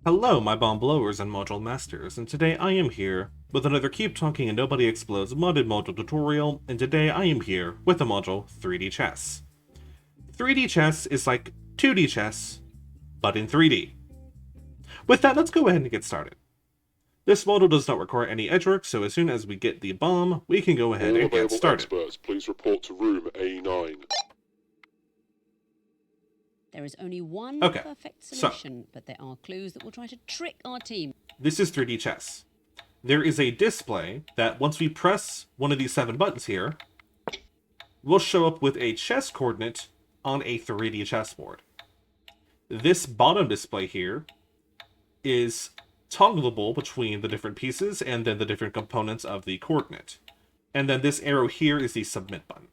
Hello, my bomb blowers and module masters, and today I am here with another Keep Talking and Nobody Explodes modded module tutorial, and today I am here with the module 3D Chess. 3D chess is like 2D chess, but in 3D. With that, let's go ahead and get started. This module does not require any edge work, so as soon as we get the bomb, we can go ahead All and get available started. experts, please report to room A9. There is only one Okay, perfect solution, but there are clues that will try to trick our team. This is 3D chess. There is a display that once we press one of these 7 buttons here, will show up with a chess coordinate on a 3D chessboard. This bottom display here is toggleable between the different pieces and then the different components of the coordinate. And then this arrow here is the submit button.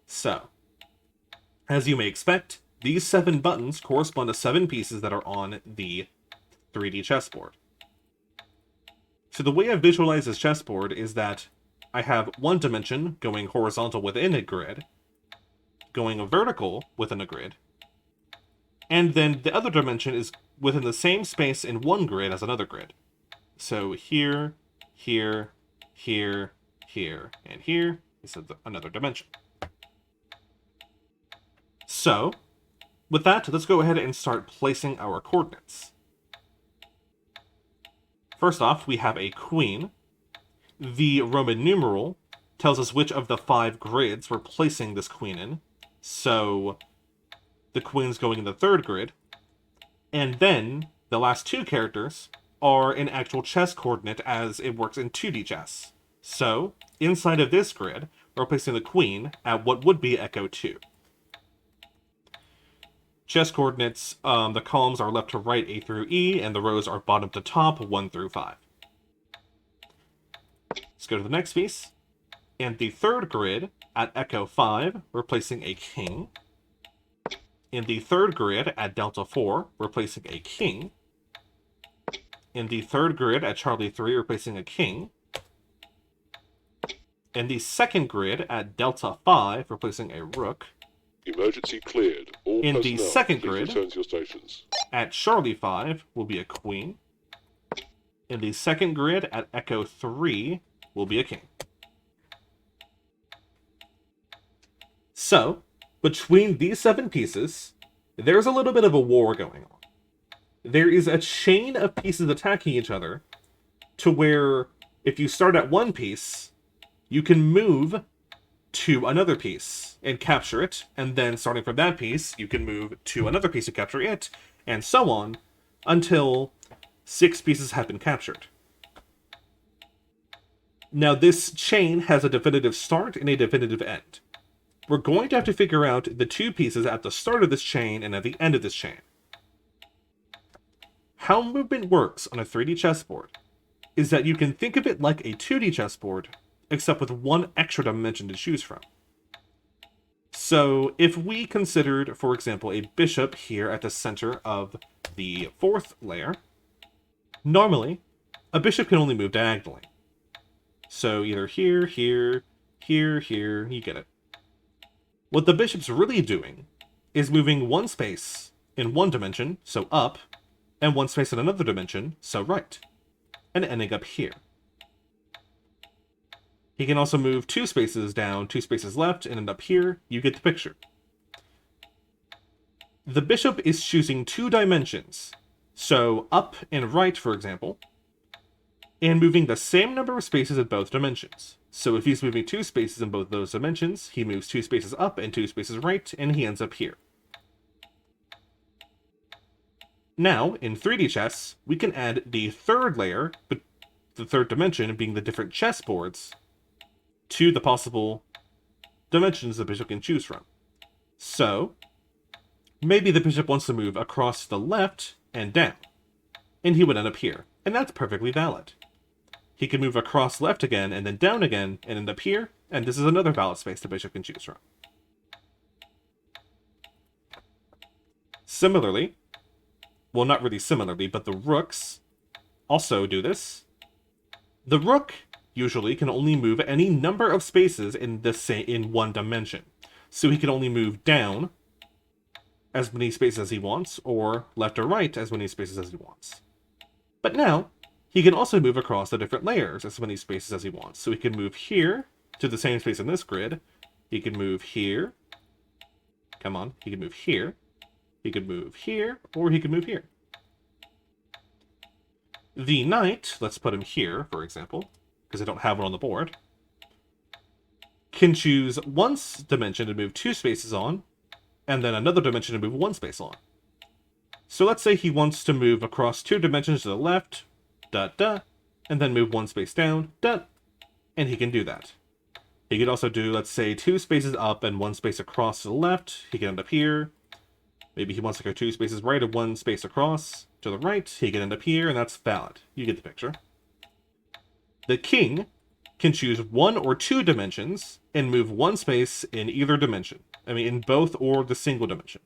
So, as you may expect, these 7 buttons correspond to 7 pieces that are on the 3D chessboard. So the way I visualize this chessboard is that I have one dimension going horizontal within a grid, going vertical within a grid, and then the other dimension is within the same space in one grid as another grid. So here, here, here, here, and here is another dimension. So, with that, let's go ahead and start placing our coordinates. First off, we have a queen. The Roman numeral tells us which of the 5 grids we're placing this queen in. So, the queen's going in the 3rd grid. And then, the last 2 characters are an actual chess coordinate as it works in 2D chess. So, inside of this grid, we're placing the queen at what would be echo 2. Chess coordinates, the columns are left to right A through E, and the rows are bottom to top 1 through 5. Let's go to the next piece. In the 3rd grid, at echo 5, we're placing a king. In the 3rd grid, at delta 4, we're placing a king. In the 3rd grid, at Charlie 3, we're placing a king. In the 2nd grid, at delta 5, we're placing a rook. Emergency cleared. All In personnel, the 2nd please grid, return to your stations. at Charlie 5 will be a queen. In the 2nd grid, at echo 3, will be a king. So, between these 7 pieces, there's a little bit of a war going on. There is a chain of pieces attacking each other, to where if you start at one piece, you can move to another piece and capture it, and then starting from that piece, you can move to another piece to capture it, and so on, until 6 pieces have been captured. Now, this chain has a definitive start and a definitive end. We're going to have to figure out the 2 pieces at the start of this chain and at the end of this chain. How movement works on a 3D chessboard is that you can think of it like a 2D chessboard, except with 1 extra dimension to choose from. So, if we considered, for example, a bishop here at the center of the 4th layer, normally, a bishop can only move diagonally. So, either here, here, here, here, you get it. What the bishop's really doing is moving 1 space in 1 dimension, so up, and 1 space in another dimension, so right, and ending up here. He can also move 2 spaces down, 2 spaces left, and end up here. You get the picture. The bishop is choosing 2 dimensions, so up and right, for example, and moving the same number of spaces in both dimensions. So if he's moving 2 spaces in both those dimensions, he moves 2 spaces up and 2 spaces right, and he ends up here. Now, in 3D chess, we can add the 3rd layer, but the 3rd dimension being the different chessboards, to the possible dimensions the bishop can choose from. So, maybe the bishop wants to move across the left and down, and he would end up here, and that's perfectly valid. He can move across left again, and then down again, and end up here, and this is another valid space the bishop can choose from. Similarly, well, not really similarly, but the rooks also do this. The rook usually can only move any number of spaces in 1 dimension. So he can only move down as many spaces as he wants, or left or right as many spaces as he wants. But now, he can also move across the different layers as many spaces as he wants. So he can move here to the same space in this grid. He can move here. Come on, he can move here. He could move here, or he could move here. The knight, let's put him here, for example, because I don't have one on the board, can choose one dimension to move 2 spaces on, and then another dimension to move 1 space on. So let's say he wants to move across 2 dimensions to the left, and then move 1 space down, and he can do that. He could also do, let's say, 2 spaces up and 1 space across to the left. He can end up here. Maybe he wants to go 2 spaces right and 1 space across to the right. He can end up here, and that's valid. You get the picture. The king can choose 1 or 2 dimensions and move 1 space in either dimension. I mean, in both or the single dimension.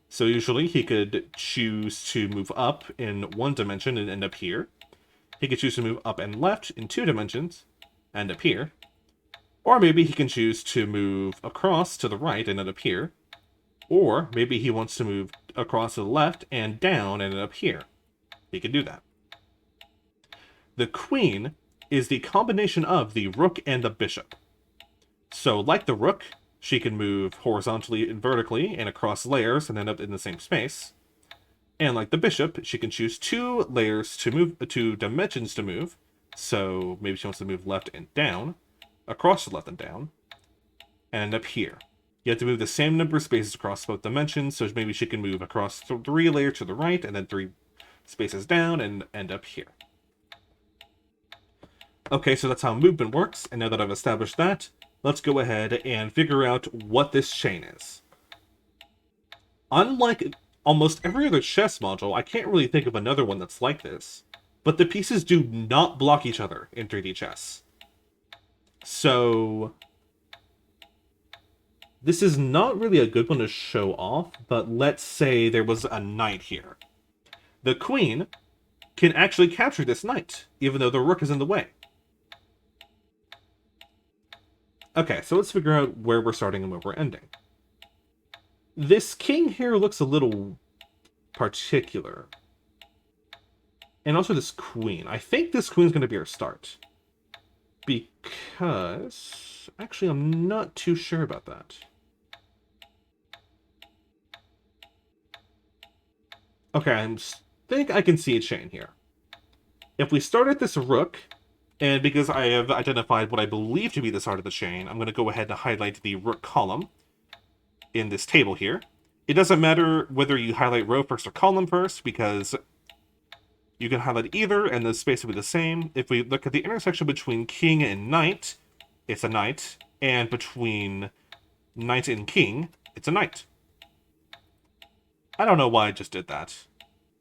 So usually he could choose to move up in 1 dimension and end up here. He could choose to move up and left in 2 dimensions, end up here. Or maybe he can choose to move across to the right and end up here. Or maybe he wants to move across to the left and down and end up here. He can do that. The queen is the combination of the rook and the bishop. So like the rook, she can move horizontally and vertically and across layers and end up in the same space. And like the bishop, she can choose 2 layers to move, 2 dimensions to move. So maybe she wants to move left and down, across the left and down, and end up here. You have to move the same number of spaces across both dimensions, so maybe she can move across 3 layers to the right, and then 3 spaces down, and end up here. Okay, so that's how movement works, and now that I've established that, let's go ahead and figure out what this chain is. Unlike almost every other chess module, I can't really think of another one that's like this, but the pieces do not block each other in 3D chess. So this is not really a good one to show off, but let's say there was a knight here. The queen can actually capture this knight, even though the rook is in the way. Okay, so let's figure out where we're starting and where we're ending. This king here looks a little particular. And also this queen. I think this queen's going to be our start. Because actually, I'm not too sure about that. Okay, I think I can see a chain here. If we start at this rook, and because I have identified what I believe to be the start of the chain, I'm going to go ahead and highlight the rook column in this table here. It doesn't matter whether you highlight row first or column first, because you can highlight either, and the space will be the same. If we look at the intersection between king and knight, it's a knight. And between knight and king, it's a knight. I don't know why I just did that.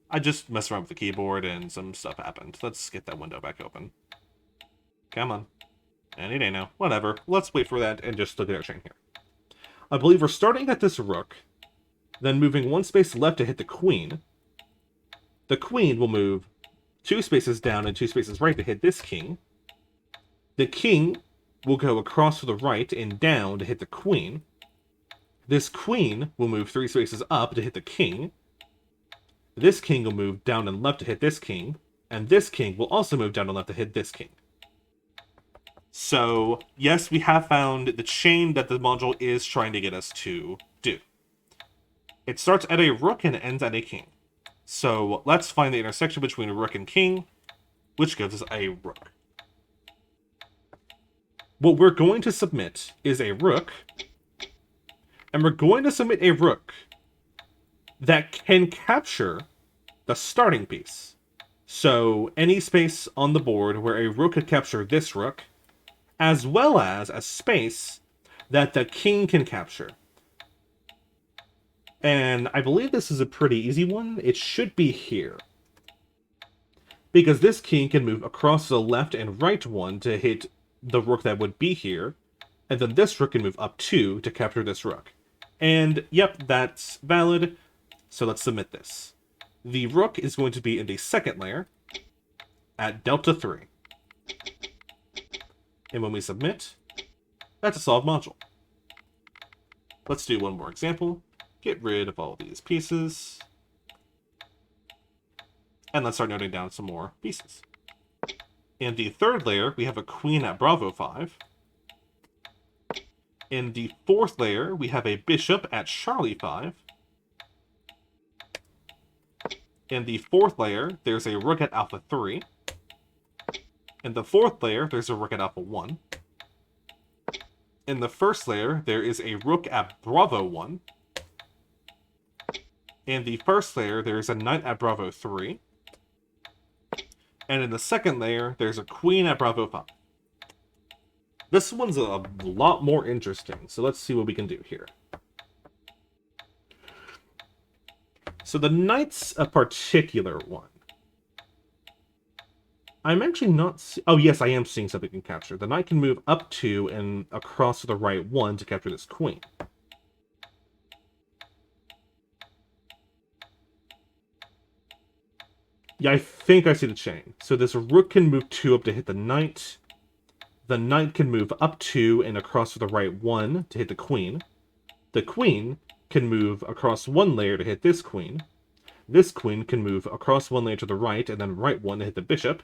I just messed around with the keyboard and some stuff happened. Let's get that window back open. Come on. Any day now. Whatever. Let's wait for that and just look at our chain here. I believe we're starting at this rook, then moving 1 space left to hit the queen. The queen will move 2 spaces down and 2 spaces right to hit this king. The king will go across to the right and down to hit the queen. This queen will move 3 spaces up to hit the king. This king will move down and left to hit this king. And this king will also move down and left to hit this king. So, yes, we have found the chain that the module is trying to get us to do. It starts at a rook and ends at a king. So let's find the intersection between a rook and king, which gives us a rook. What we're going to submit is a rook, and we're going to submit a rook that can capture the starting piece. So any space on the board where a rook could capture this rook, as well as a space that the king can capture. And I believe this is a pretty easy one. It should be here. Because this king can move across the left and right one to hit the rook that would be here. And then this rook can move up 2 to capture this rook. And yep, that's valid. So let's submit this. The rook is going to be in the second layer at delta 3. And when we submit, that's a solved module. Let's do one more example, Get rid of all these pieces. And let's start noting down some more pieces. In the third layer, we have a queen at Bravo 5. In the fourth layer, we have a bishop at Charlie 5. In the fourth layer, there's a rook at Alpha 3. In the fourth layer, there's a rook at Alpha 1. In the first layer, there is a rook at Bravo 1. In the first layer, there's a knight at Bravo 3. And in the second layer, there's a queen at Bravo 5. This one's a lot more interesting, so let's see what we can do here. So the knight's a particular one. I'm actually not... Oh, yes, I am seeing something can capture. The knight can move up 2 and across to the right 1 to capture this queen. Yeah, I think I see the chain. So this rook can move 2 up to hit the knight. The knight can move up 2 and across to the right 1 to hit the queen. The queen can move across 1 layer to hit this queen. This queen can move across 1 layer to the right and then right 1 to hit the bishop.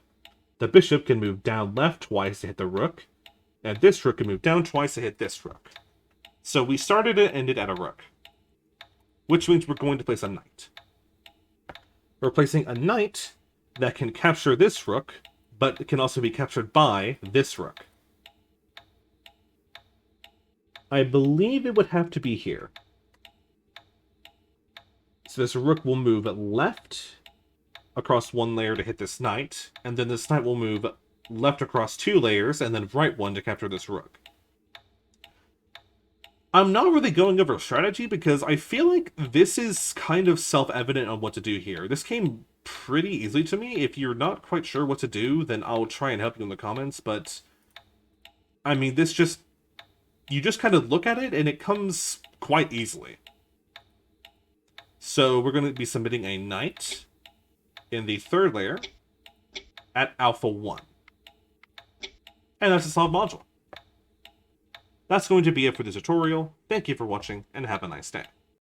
The bishop can move down left twice to hit the rook. And this rook can move down twice to hit this rook. So we started and ended at a rook. Which means we're going to place a knight. We're placing a knight that can capture this rook, but it can also be captured by this rook. I believe it would have to be here. So this rook will move left across 1 layer to hit this knight, and then this knight will move left across 2 layers, and then right 1 to capture this rook. I'm not really going over strategy because I feel like this is kind of self-evident on what to do here. This came pretty easily to me. If you're not quite sure what to do, then I'll try and help you in the comments, but I mean, this just... You just kind of look at it, and it comes quite easily. So we're going to be submitting a knight in the third layer at Alpha 1. And that's a solved module. That's going to be it for the tutorial. Thank you for watching, and have a nice day.